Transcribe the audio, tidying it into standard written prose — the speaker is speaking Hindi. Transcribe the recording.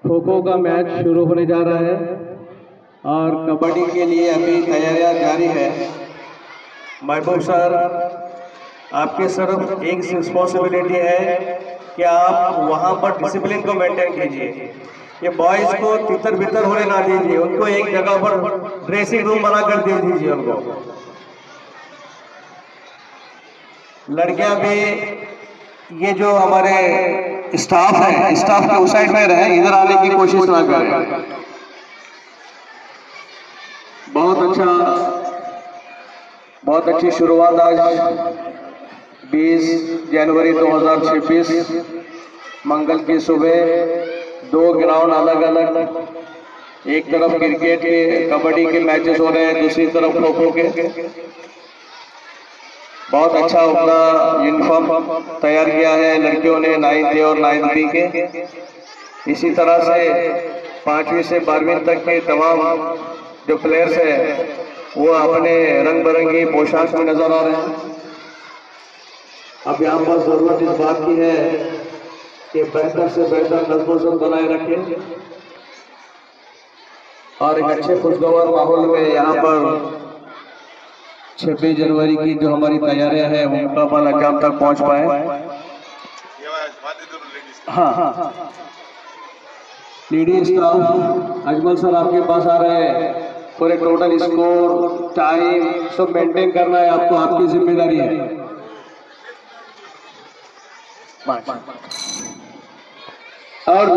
खो खो का मैच शुरू होने जा रहा है और कबड्डी के लिए अभी तैयारियां जारी है। महबूब सर, आपकी सिर्फ एक रिस्पॉन्सिबिलिटी है कि आप वहां पर डिसिप्लिन को मेंटेन कीजिए। ये बॉयज को तितर बितर होने ना दीजिए, उनको एक जगह पर ड्रेसिंग रूम बना कर दे दीजिए उनको। लड़कियां भी, ये जो हमारे स्टाफ है, स्टाफ के उस साइड में रहे, इधर आने की कोशिश ना करें। बहुत अच्छी शुरुआत आज 20 जनवरी 2026 मंगल की सुबह 2 ग्राउंड अलग अलग, एक तरफ क्रिकेट के कबड्डी के मैचेस हो रहे हैं, दूसरी तरफ खो खो के। बहुत अच्छा अपना यूनिफॉर्म तैयार किया है लड़कियों ने 9th और 9th बी के। इसी तरह से 5वीं से 12वीं तक के तमाम जो प्लेयर्स हैं वो अपने रंग बिरंगी पोशाक में नजर आ रहे हैं। अब यहाँ पर जरूरत इस बात की है कि बेहतर से बेहतर नज़्म बनाए रखें और एक अच्छे खुशगवार माहौल में यहाँ पर 26 जनवरी की जो हमारी तैयारियां हैं वो मुकम्मल अंजाम तक पहुंच पाए। हाँ, लेडीज स्टाफ अजमल सर आपके पास आ रहे हैं। पूरे टोटल स्कोर टाइम सब मेंटेन करना है आपको, आपकी जिम्मेदारी है। और